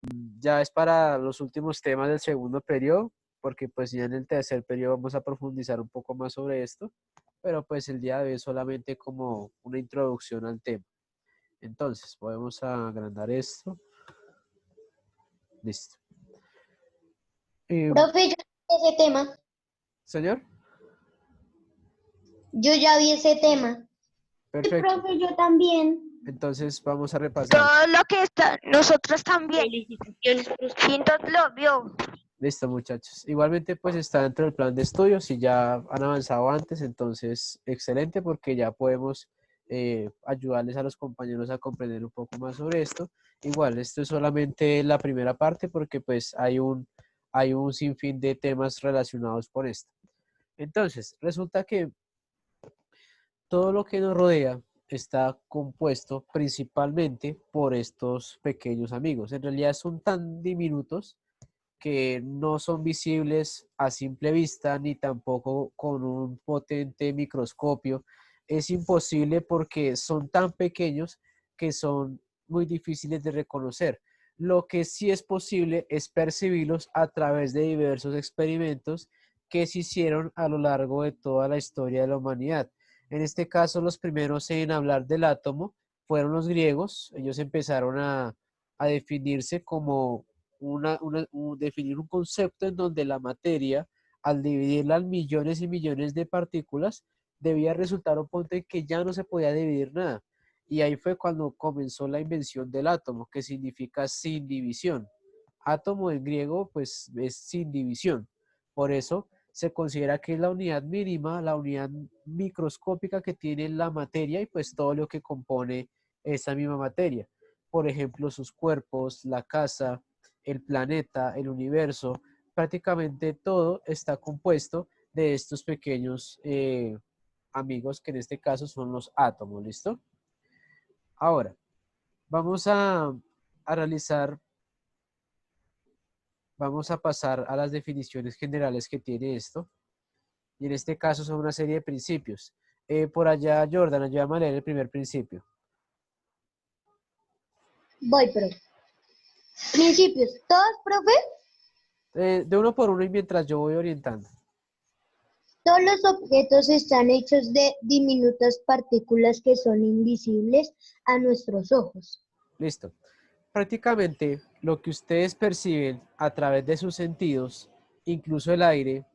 Ya es para los últimos temas del segundo periodo, porque pues ya en el tercer periodo vamos a profundizar un poco más sobre esto, pero pues el día de hoy es solamente como una introducción al tema. Entonces, podemos agrandar esto. Listo. Eh, Profe, yo vi ese tema. señor, Yo ya vi ese tema. Sí, perfecto. profe, yo también. Entonces vamos a repasar. Todo lo que está, nosotros también. Felicitaciones, profe. Quinto lo vio. Listo, muchachos. Igualmente, pues está dentro del plan de estudios. Si ya han avanzado antes, entonces excelente porque ya podemos ayudarles a los compañeros a comprender un poco más sobre esto. Igual, esto es solamente la primera parte porque pues hay un sinfín de temas relacionados con esto. Entonces, resulta que todo lo que nos rodea está compuesto principalmente por estos pequeños amigos. En realidad son tan diminutos que no son visibles a simple vista ni tampoco con un potente microscopio. Es imposible porque son tan pequeños que son muy difíciles de reconocer. Lo que sí es posible es percibirlos a través de diversos experimentos que se hicieron a lo largo de toda la historia de la humanidad. En este caso, los primeros en hablar del átomo fueron los griegos. Ellos empezaron a definirse como definir un concepto en donde la materia, al dividirla en millones y millones de partículas, debía resultar un punto en que ya no se podía dividir nada. Y ahí fue cuando comenzó la invención del átomo, que significa sin división. Átomo en griego, pues es sin división. Por eso se considera que es la unidad mínima, la unidad microscópica que tiene la materia y pues todo lo que compone esa misma materia. Por ejemplo, sus cuerpos, la casa, el planeta, el universo, prácticamente todo está compuesto de estos pequeños amigos que en este caso son los átomos, ¿listo? Ahora, vamos a realizar, vamos a pasar a las definiciones generales que tiene esto, y en este caso son una serie de principios. Por allá, Jordan, ayúdame a leer el primer principio. Voy, profe. Principios. ¿Todos, profe? De uno por uno y mientras yo voy orientando. Todos los objetos están hechos de diminutas partículas que son invisibles a nuestros ojos. Listo. Prácticamente lo que ustedes perciben a través de sus sentidos, incluso el aire,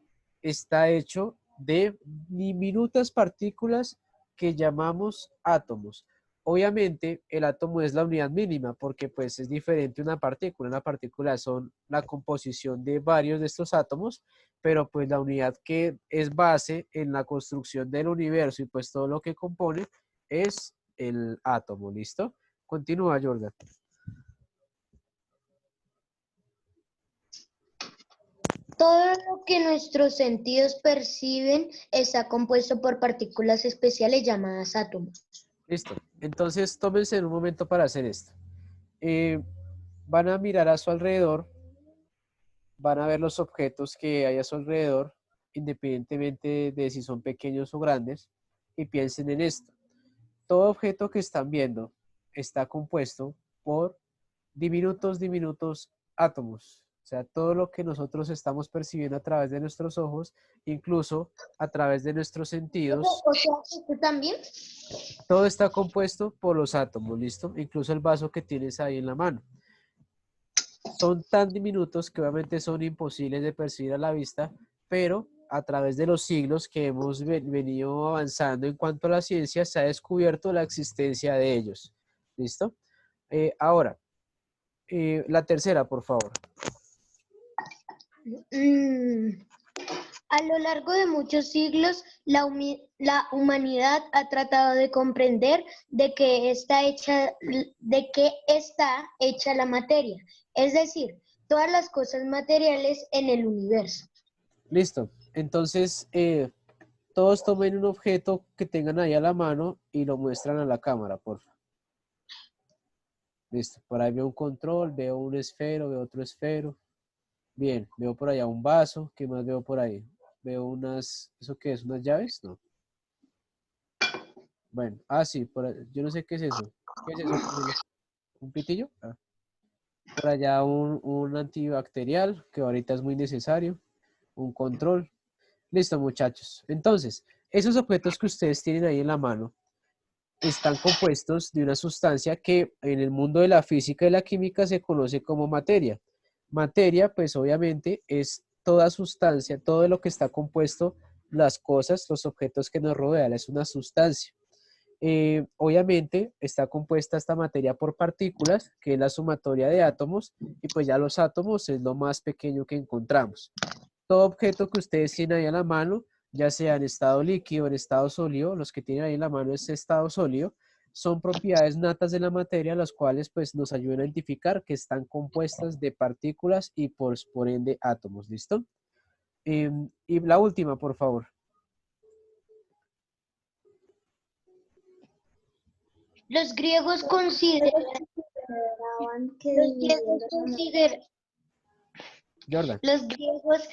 está hecho de diminutas partículas que llamamos átomos. Obviamente el átomo es la unidad mínima porque pues es diferente una partícula. Una partícula son la composición de varios de estos átomos, pero pues la unidad que es base en la construcción del universo y pues todo lo que compone es el átomo. ¿Listo? Continúa, Jordan. Todo lo que nuestros sentidos perciben está compuesto por partículas especiales llamadas átomos. Listo. Entonces, tómense un momento para hacer esto. Eh, van a mirar a su alrededor, van a ver los objetos que hay a su alrededor, independientemente de si son pequeños o grandes, y piensen en esto. Todo objeto que están viendo está compuesto por diminutos átomos. O sea, todo lo que nosotros estamos percibiendo a través de nuestros ojos, incluso a través de nuestros sentidos, O sea, ¿tú también? todo está compuesto por los átomos, ¿listo? Incluso el vaso que tienes ahí en la mano. Son tan diminutos que obviamente son imposibles de percibir a la vista, pero a través de los siglos que hemos venido avanzando en cuanto a la ciencia, se ha descubierto la existencia de ellos. ¿Listo? Ahora, la tercera, por favor. Mm, A lo largo de muchos siglos, la humanidad ha tratado de comprender de qué está hecha la materia, es decir, todas las cosas materiales en el universo. Listo. Entonces, todos tomen un objeto que tengan ahí a la mano y lo muestran a la cámara, por favor. Listo. Por ahí veo un control, veo un esfero, veo otro esfero. Bien, veo por allá un vaso. ¿Qué más veo por ahí? Veo unas, ¿eso qué es? ¿Unas llaves? No. Bueno, sí, yo no sé qué es eso. ¿Qué es eso, Camilo? ¿Un pitillo? Ah. por allá un antibacterial, que ahorita es muy necesario, un control. Listo, muchachos. Entonces, esos objetos que ustedes tienen ahí en la mano están compuestos de una sustancia que en el mundo de la física y la química se conoce como materia. Materia, pues obviamente, es toda sustancia, todo lo que está compuesto, las cosas, los objetos que nos rodean, es una sustancia. Obviamente está compuesta esta materia por partículas, que es la sumatoria de átomos, y pues ya los átomos es lo más pequeño que encontramos. Todo objeto que ustedes tienen ahí a la mano, ya sea en estado líquido o en estado sólido, los que tienen ahí en la mano ese estado sólido, son propiedades natas de la materia, las cuales pues nos ayudan a identificar que están compuestas de partículas y por ende átomos, ¿listo? Y la última, por favor. Los griegos consideraban que Jordan. los griegos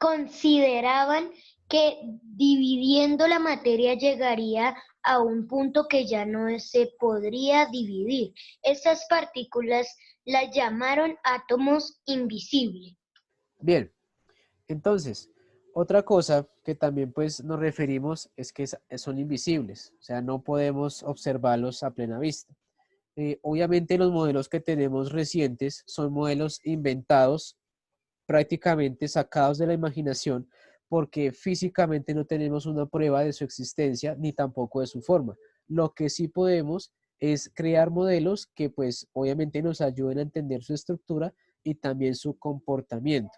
consideraban que dividiendo la materia llegaría a un punto que ya no se podría dividir. Estas partículas las llamaron átomos invisibles. Bien, entonces, otra cosa que también pues nos referimos es que son invisibles, o sea, no podemos observarlos a plena vista. Obviamente los modelos que tenemos recientes son modelos inventados, prácticamente sacados de la imaginación, porque físicamente no tenemos una prueba de su existencia ni tampoco de su forma. Lo que sí podemos es crear modelos que pues obviamente nos ayuden a entender su estructura y también su comportamiento.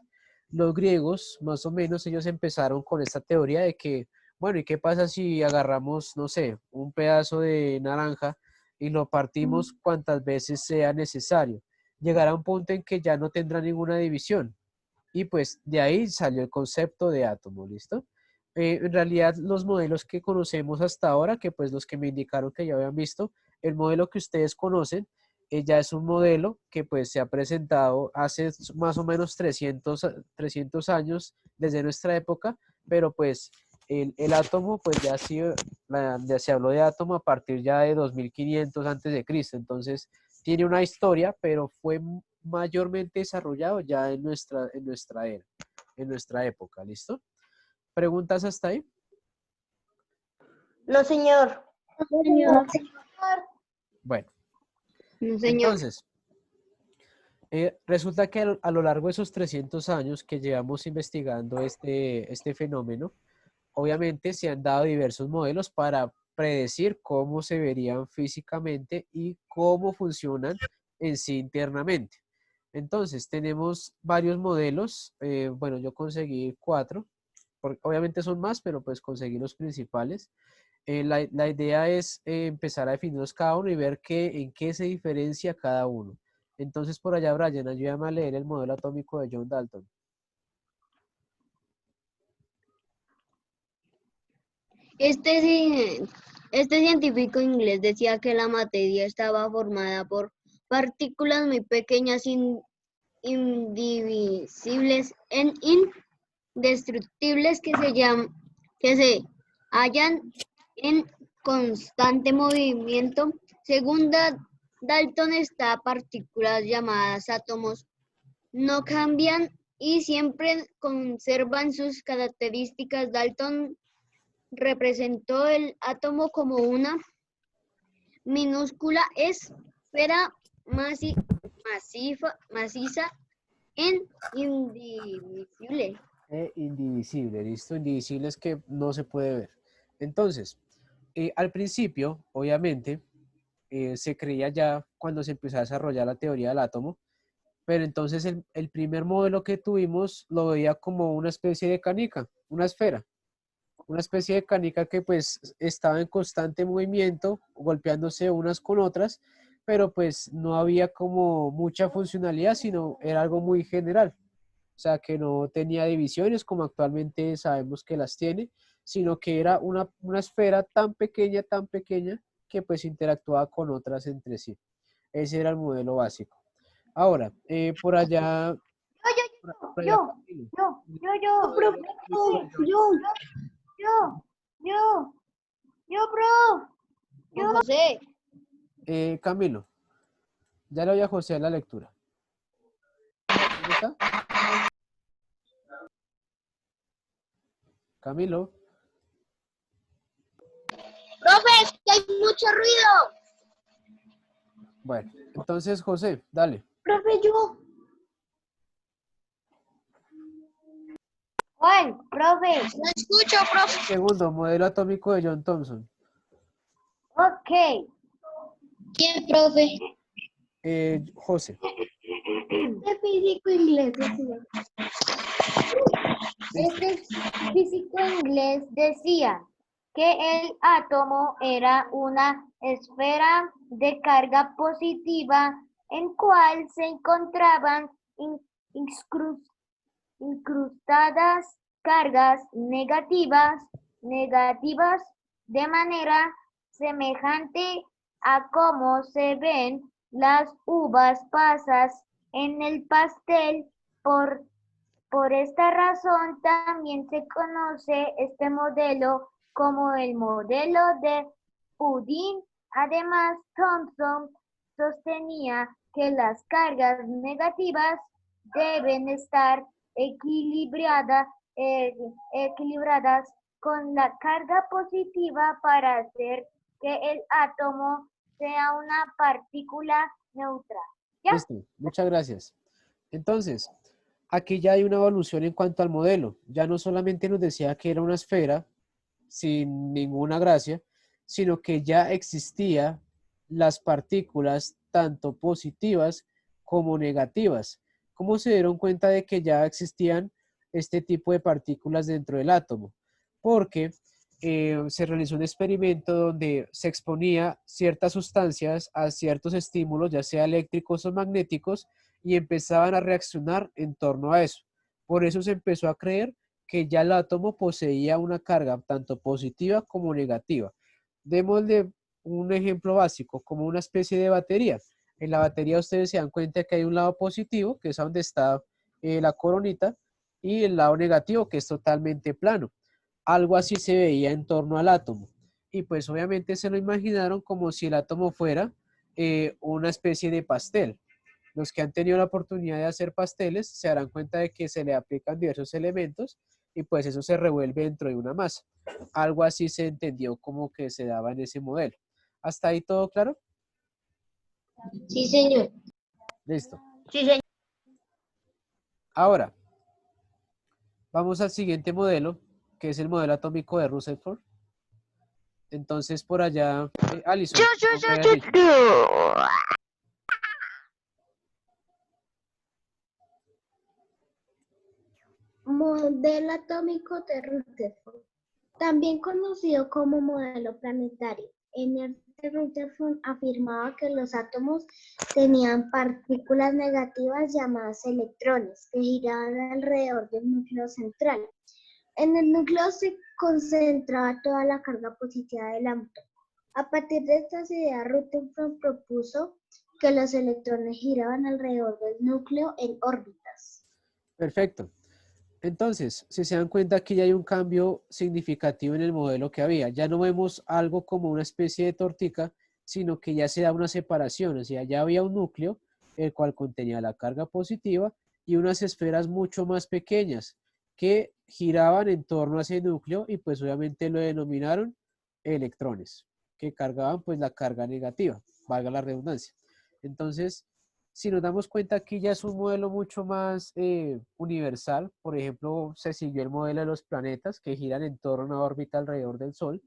Los griegos, más o menos, ellos empezaron con esta teoría de que, bueno, ¿y qué pasa si agarramos, no sé, un pedazo de naranja y lo partimos cuantas veces sea necesario? Llegará un punto en que ya no tendrá ninguna división. Y pues de ahí salió el concepto de átomo, ¿listo? En realidad los modelos que conocemos hasta ahora, que pues los que me indicaron que ya habían visto, el modelo que ustedes conocen ya es un modelo que pues se ha presentado hace más o menos 300 años desde nuestra época, pero pues el átomo pues ya, ya se habló de átomo a partir ya de 2500 antes de Cristo, entonces tiene una historia, pero fue mayormente desarrollado ya en nuestra era, en nuestra época, ¿listo? ¿Preguntas hasta ahí? No, señor. Bueno, No, señor. entonces, resulta que a lo largo de esos 300 años que llevamos investigando este fenómeno, obviamente se han dado diversos modelos para predecir cómo se verían físicamente y cómo funcionan en sí internamente. Entonces, tenemos varios modelos. Bueno, yo conseguí 4, porque obviamente son más, pero pues conseguí los principales. La idea es empezar a definirlos cada uno y ver en qué se diferencia cada uno. Entonces, por allá, Brian, ayúdame a leer el modelo atómico de John Dalton. Este científico inglés decía que la materia estaba formada por partículas muy pequeñas, indivisibles e indestructibles que se hallan en constante movimiento. Según Dalton, estas partículas llamadas átomos no cambian y siempre conservan sus características. Dalton representó el átomo como una minúscula esfera maciza e indivisible. Indivisible, ¿listo? Indivisible es que no se puede ver. Entonces, al principio, obviamente, se creía ya cuando se empezó a desarrollar la teoría del átomo, pero entonces el primer modelo que tuvimos lo veía como una especie de canica, una especie de canica que pues estaba en constante movimiento, golpeándose unas con otras, pero pues no había como mucha funcionalidad, sino era algo muy general. O sea, que no tenía divisiones como actualmente sabemos que las tiene, sino que era una esfera tan pequeña, que pues interactuaba con otras entre sí. Ese era el modelo básico. Ahora, por allá... por allá, Camilo. Juan José, Camilo, Ya le voy a José la lectura. ¿Dónde está? Camilo. Profe, es que hay mucho ruido. Bueno, entonces José, dale. Profe, yo. Juan, profe. No escucho, profe. Segundo, modelo atómico de John Thomson. Ok. ¿Quién, profe? José. Este físico inglés decía. Este físico inglés decía que el átomo era una esfera de carga positiva en cual se encontraban incrustadas cargas negativas de manera semejante a cómo se ven las uvas pasas en el pastel. Por esta razón también se conoce este modelo como el modelo de pudín. Además, Thomson sostenía que las cargas negativas deben estar equilibradas con la carga positiva para hacer que el átomo sea una partícula neutral. ¿Ya? Listo, muchas gracias. Entonces, aquí ya hay una evolución en cuanto al modelo. Ya no solamente nos decía que era una esfera sin ninguna gracia, sino que ya existían las partículas tanto positivas como negativas. ¿Cómo se dieron cuenta de que ya existían este tipo de partículas dentro del átomo? Porque se realizó un experimento donde se exponía ciertas sustancias a ciertos estímulos, ya sea eléctricos o magnéticos, y empezaban a reaccionar en torno a eso. Por eso se empezó a creer que ya el átomo poseía una carga tanto positiva como negativa. Démosle un ejemplo básico, como una especie de batería. En la batería ustedes se dan cuenta que hay un lado positivo, que es donde está la coronita, y el lado negativo, que es totalmente plano. Algo así se veía en torno al átomo. Y pues obviamente se lo imaginaron como si el átomo fuera una especie de pastel. Los que han tenido la oportunidad de hacer pasteles se darán cuenta de que se le aplican diversos elementos y pues eso se revuelve dentro de una masa. Algo así se entendió como que se daba en ese modelo. ¿Hasta ahí todo claro? Sí, señor. Listo. Sí, señor. Ahora, vamos al siguiente modelo, que es el modelo atómico de Rutherford. Entonces, por allá, Alison, ¿cómo me habías dicho? Modelo atómico de Rutherford, también conocido como modelo planetario. En este Rutherford afirmaba que los átomos tenían partículas negativas llamadas electrones que giraban alrededor del núcleo central. En el núcleo se concentraba toda la carga positiva del átomo. A partir de estas ideas, Rutherford propuso que los electrones giraban alrededor del núcleo en órbitas. Perfecto. Entonces, si se dan cuenta, aquí ya hay un cambio significativo en el modelo que había. Ya no vemos algo como una especie de tortica, sino que ya se da una separación. O sea, ya había un núcleo, el cual contenía la carga positiva y unas esferas mucho más pequeñas que giraban en torno a ese núcleo y pues obviamente lo denominaron electrones, que cargaban pues la carga negativa, valga la redundancia. Entonces, si nos damos cuenta, aquí ya es un modelo mucho más universal. Por ejemplo, se siguió el modelo de los planetas que giran en torno a una órbita alrededor del Sol.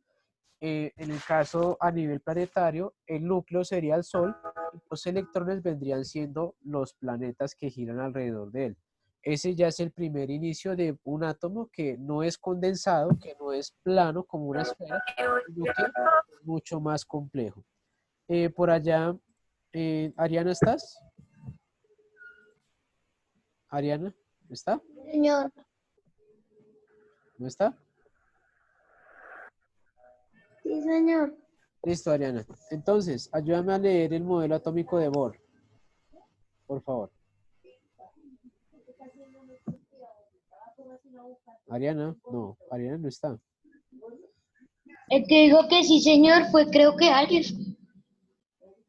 En el caso a nivel planetario, el núcleo sería el Sol y los electrones vendrían siendo los planetas que giran alrededor de él. Ese ya es el primer inicio de un átomo que no es condensado, que no es plano como una esfera, sino que es mucho más complejo. Por allá, Ariana, ¿estás? Ariana, ¿está? Señor. ¿No está? Sí, señor. Listo, Ariana. Entonces, ayúdame a leer el modelo atómico de Bohr, por favor. Ariana, no, Ariana no está. El que dijo que sí, señor, fue creo que Alex.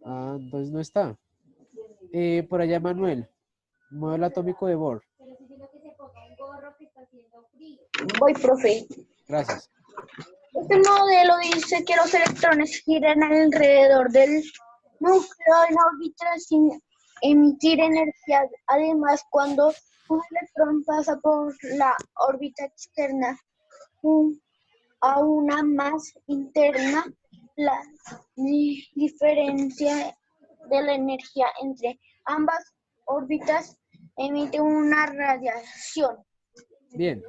Ah, entonces no está. Por allá Manuel, modelo atómico de Bohr. Voy, profe. Gracias. Este modelo dice que los electrones giran alrededor del núcleo en órbita sin emitir energía. Además, cuando un electrón pasa por la órbita externa a una más interna, la diferencia de la energía entre ambas órbitas emite una radiación. Bien,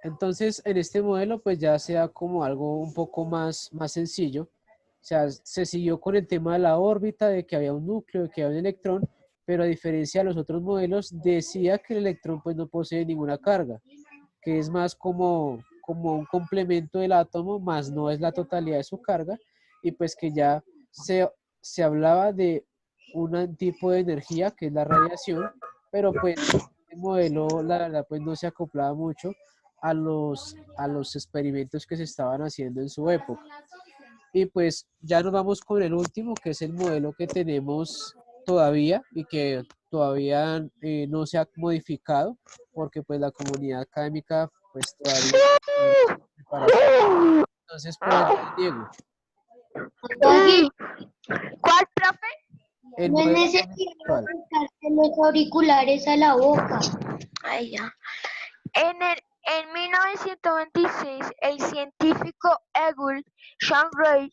entonces en este modelo pues ya sea como algo un poco más sencillo. O sea, se siguió con el tema de la órbita, de que había un núcleo, de que había un electrón, pero a diferencia de los otros modelos, decía que el electrón pues no posee ninguna carga, que es más como un complemento del átomo, más no es la totalidad de su carga, y pues que ya se hablaba de un tipo de energía que es la radiación, pero pues el modelo la verdad pues no se acoplaba mucho a los experimentos que se estaban haciendo en su época. Y pues ya nos vamos con el último, que es el modelo que tenemos todavía y que todavía no se ha modificado, porque pues la comunidad académica pues todavía no está preparada. Entonces, por allá, Diego, ¿Cuál, profe? el No es modelo necesario actual. colocarse los auriculares a la boca. Ay, ya. En 1926, el científico Egil Shamroy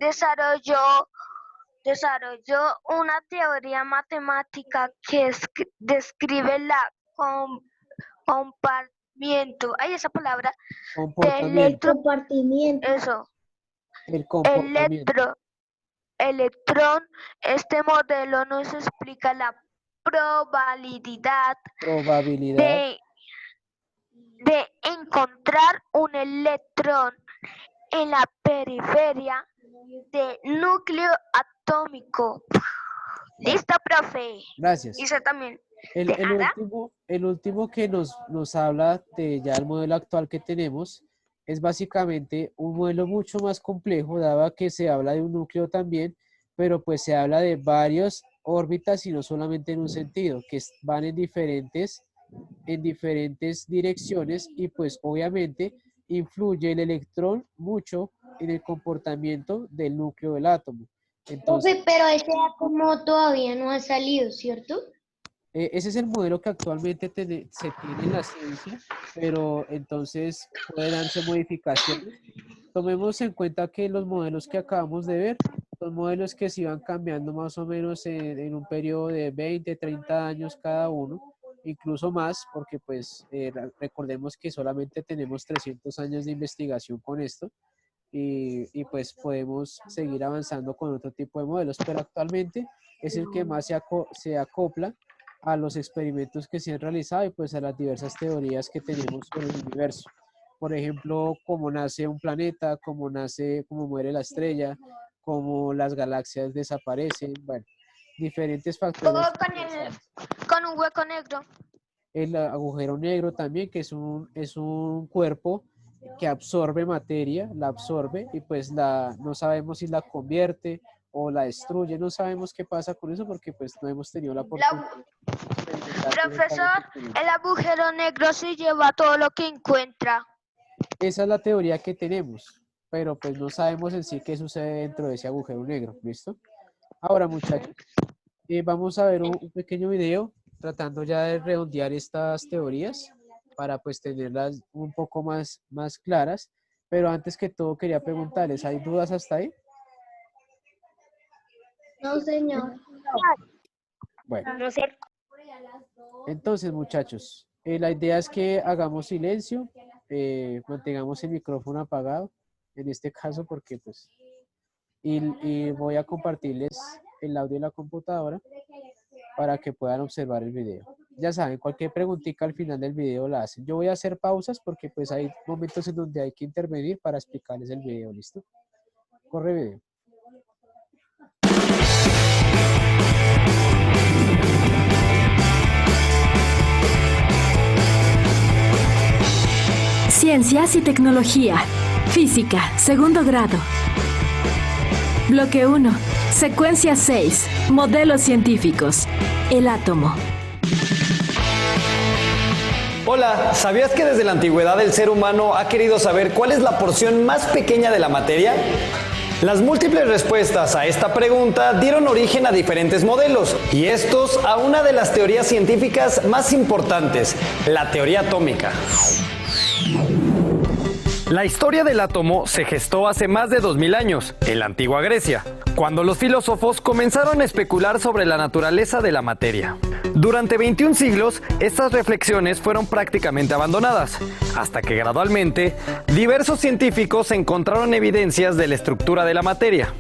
desarrolló una teoría matemática que describe la compartimiento, esa palabra, Comportamiento. Compartimiento. eso, El comportamiento. electrón. Este modelo nos explica la probabilidad Probabilidad. de encontrar un electrón en la periferia del núcleo atómico. ¿Listo, profe? Gracias. Hice también. El último que nos habla de ya el modelo actual que tenemos es básicamente un modelo mucho más complejo, dado que se habla de un núcleo también, pero pues se habla de varias órbitas y no solamente en un sentido, que van en diferentes direcciones y pues obviamente influye el electrón mucho en el comportamiento del núcleo del átomo. Entonces, Profe, pero ese átomo todavía no ha salido, ¿cierto? ese es el modelo que actualmente se tiene en la ciencia, pero entonces puede darse modificaciones. Tomemos en cuenta que los modelos que acabamos de ver son modelos que se iban cambiando más o menos en un periodo de 20, 30 años cada uno, incluso más, porque pues recordemos que solamente tenemos 300 años de investigación con esto y pues podemos seguir avanzando con otro tipo de modelos, pero actualmente es el que más se acopla a los experimentos que se han realizado y pues a las diversas teorías que tenemos sobre el universo. Por ejemplo, cómo nace un planeta, cómo muere la estrella, cómo las galaxias desaparecen, bueno, diferentes factores. Con un hueco negro. El agujero negro también, que es un cuerpo que absorbe materia, la absorbe y pues no sabemos si la convierte o la destruye, no sabemos qué pasa con eso porque pues no hemos tenido la oportunidad. Profesor, el agujero negro se lleva todo lo que encuentra. Esa es la teoría que tenemos, pero pues no sabemos en sí qué sucede dentro de ese agujero negro, ¿listo? Ahora, muchachos, vamos a ver un pequeño video tratando ya de redondear estas teorías para pues tenerlas un poco más claras, pero antes que todo quería preguntarles, ¿hay dudas hasta ahí? No, señor. Bueno. No sé. Entonces, muchachos, la idea es que hagamos silencio, mantengamos el micrófono apagado, en este caso porque pues, y voy a compartirles el audio de la computadora para que puedan observar el video. Ya saben, cualquier preguntita al final del video la hacen. Yo voy a hacer pausas porque pues hay momentos en donde hay que intervenir para explicarles el video, ¿listo? Corre video. Ciencias y tecnología. Física, segundo grado. Bloque 1. Secuencia 6. Modelos científicos. El átomo. Hola, ¿sabías que desde la antigüedad el ser humano ha querido saber cuál es la porción más pequeña de la materia? Las múltiples respuestas a esta pregunta dieron origen a diferentes modelos, y estos a una de las teorías científicas más importantes, la teoría atómica. La historia del átomo se gestó hace más de 2000 años, en la antigua Grecia, cuando los filósofos comenzaron a especular sobre la naturaleza de la materia. Durante 21 siglos, estas reflexiones fueron prácticamente abandonadas, hasta que gradualmente, diversos científicos encontraron evidencias de la estructura de la materia.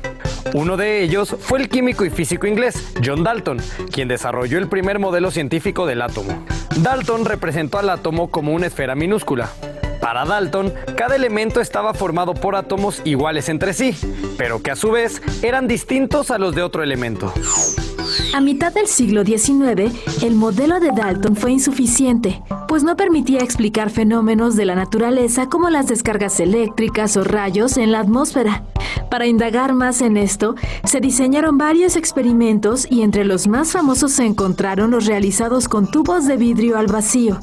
Uno de ellos fue el químico y físico inglés, John Dalton, quien desarrolló el primer modelo científico del átomo. Dalton representó al átomo como una esfera minúscula. Para Dalton, cada elemento estaba formado por átomos iguales entre sí, pero que a su vez eran distintos a los de otro elemento. A mitad del siglo XIX, el modelo de Dalton fue insuficiente, pues no permitía explicar fenómenos de la naturaleza como las descargas eléctricas o rayos en la atmósfera. Para indagar más en esto, se diseñaron varios experimentos y entre los más famosos se encontraron los realizados con tubos de vidrio al vacío,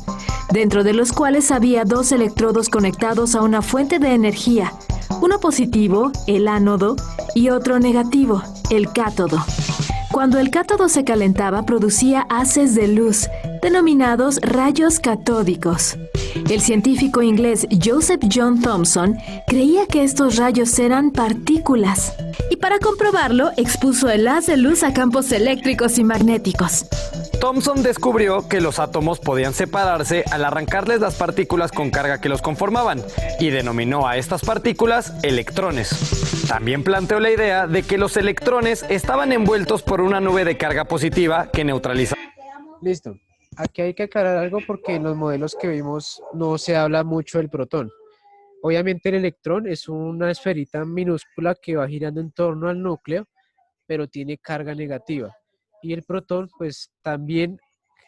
dentro de los cuales había 2 electrodos conectados a una fuente de energía, uno positivo, el ánodo, y otro negativo, el cátodo. Cuando el cátodo se calentaba, producía haces de luz, denominados rayos catódicos. El científico inglés Joseph John Thomson creía que estos rayos eran partículas, y para comprobarlo expuso el haz de luz a campos eléctricos y magnéticos. Thomson descubrió que los átomos podían separarse al arrancarles las partículas con carga que los conformaban, y denominó a estas partículas electrones. También planteó la idea de que los electrones estaban envueltos por una nube de carga positiva que neutralizaba. Listo. Aquí hay que aclarar algo porque en los modelos que vimos no se habla mucho del protón. Obviamente el electrón es una esferita minúscula que va girando en torno al núcleo, pero tiene carga negativa. Y el protón pues también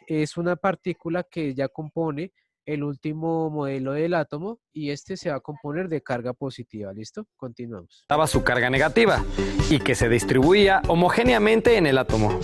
es una partícula que ya compone el último modelo del átomo y este se va a componer de carga positiva. ¿Listo? Continuamos. Daba su carga negativa y que se distribuía homogéneamente en el átomo.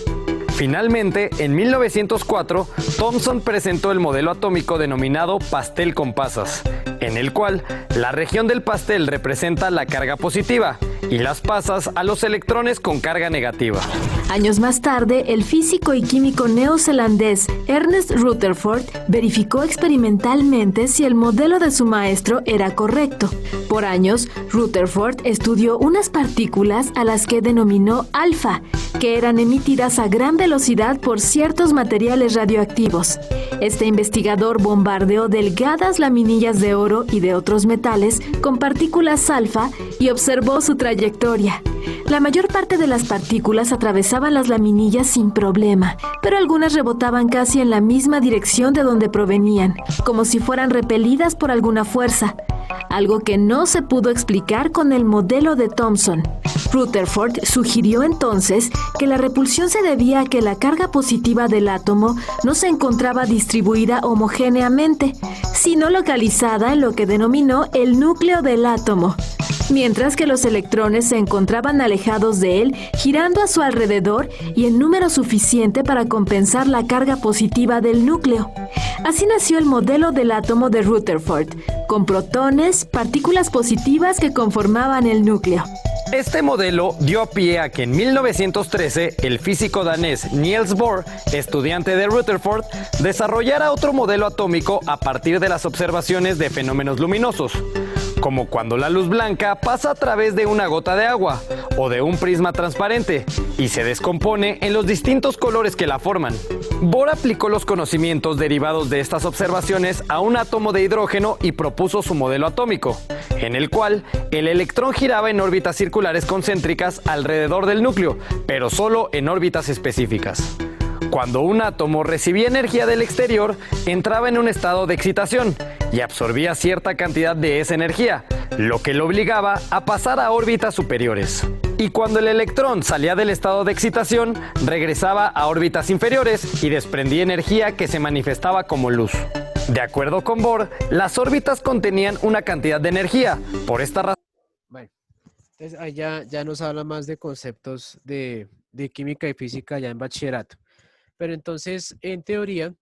Finalmente, en 1904, Thomson presentó el modelo atómico denominado pastel con pasas, en el cual la región del pastel representa la carga positiva y las pasas a los electrones con carga negativa. Años más tarde, el físico y químico neozelandés Ernest Rutherford verificó experimentalmente si el modelo de su maestro era correcto. Por años, Rutherford estudió unas partículas a las que denominó alfa, que eran emitidas a gran velocidad por ciertos materiales radioactivos. Este investigador bombardeó delgadas laminillas de oro y de otros metales con partículas alfa y observó su trayectoria. La mayor parte de las partículas atravesaban las laminillas sin problema, pero algunas rebotaban casi en la misma dirección de donde provenían, como si fueran repelidas por alguna fuerza, algo que no se pudo explicar con el modelo de Thomson. Rutherford sugirió entonces que la repulsión se debía a que la carga positiva del átomo no se encontraba distribuida homogéneamente, sino localizada en lo que denominó el núcleo del átomo, mientras que los electrones se encontraban alejados de él, girando a su alrededor y en número suficiente para compensar la carga positiva del núcleo. Así nació el modelo del átomo de Rutherford, con protones, partículas positivas que conformaban el núcleo. Este modelo dio a pie a que en 1913 el físico danés Niels Bohr, estudiante de Rutherford, desarrollara otro modelo atómico a partir de las observaciones de fenómenos luminosos, como cuando la luz blanca pasa a través de una gota de agua o de un prisma transparente y se descompone en los distintos colores que la forman. Bohr aplicó los conocimientos derivados de estas observaciones a un átomo de hidrógeno y propuso su modelo atómico, en el cual el electrón giraba en órbitas circulares concéntricas alrededor del núcleo, pero solo en órbitas específicas. Cuando un átomo recibía energía del exterior, entraba en un estado de excitación y absorbía cierta cantidad de esa energía, lo que lo obligaba a pasar a órbitas superiores. Y cuando el electrón salía del estado de excitación, regresaba a órbitas inferiores y desprendía energía que se manifestaba como luz. De acuerdo con Bohr, las órbitas contenían una cantidad de energía. Por esta razón... Bueno, Entonces, ahí ya nos habla más de conceptos de química y física ya en bachillerato. Pero entonces, en teoría,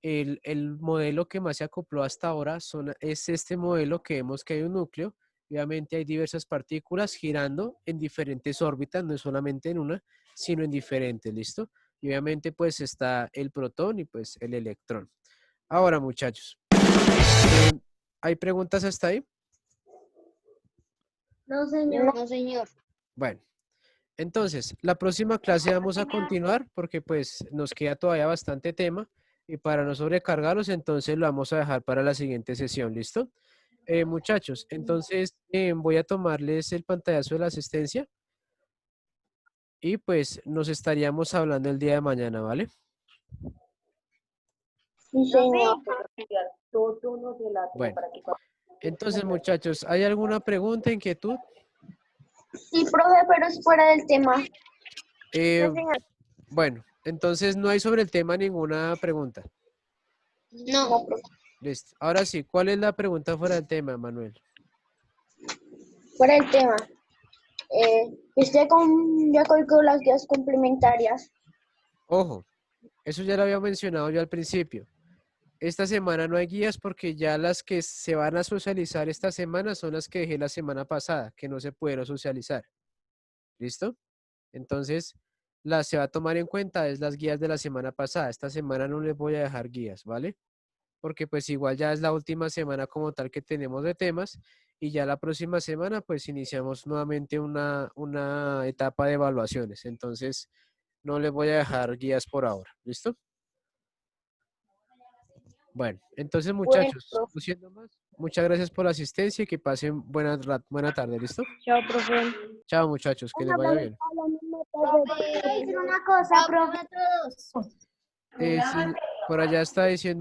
el modelo que más se acopló hasta ahora es este modelo que vemos que hay un núcleo. Obviamente hay diversas partículas girando en diferentes órbitas, no es solamente en una, sino en diferentes, ¿listo? Y obviamente pues está el protón y pues el electrón. Ahora, muchachos, ¿hay preguntas hasta ahí? No, señor. No, señor. Bueno, entonces, la próxima clase vamos a continuar porque pues nos queda todavía bastante tema y para no sobrecargarlos, entonces lo vamos a dejar para la siguiente sesión, ¿listo? Muchachos, entonces voy a tomarles el pantallazo de la asistencia y pues nos estaríamos hablando el día de mañana, ¿vale? Sí, señor. Bueno, entonces muchachos, ¿hay alguna pregunta, inquietud? Sí, profe, pero es fuera del tema. Bueno, entonces no hay sobre el tema ninguna pregunta. No. Listo. Ahora sí, ¿cuál es la pregunta fuera del tema, Manuel? Fuera del tema. Ya colgó las guías complementarias. Ojo, eso ya lo había mencionado yo al principio. Esta semana no hay guías porque ya las que se van a socializar esta semana son las que dejé la semana pasada, que no se pudieron socializar. ¿Listo? Entonces, las se va a tomar en cuenta es las guías de la semana pasada. Esta semana no les voy a dejar guías, ¿vale? Porque pues igual ya es la última semana como tal que tenemos de temas y ya la próxima semana pues iniciamos nuevamente una etapa de evaluaciones. Entonces, no les voy a dejar guías por ahora. ¿Listo? Bueno, entonces muchachos, profe. no siendo más, muchas gracias por la asistencia y que pasen buena tarde, ¿listo? Chao, profe. Chao muchachos, que les vaya bien. Decir una cosa, profe. Sí, por allá está diciendo.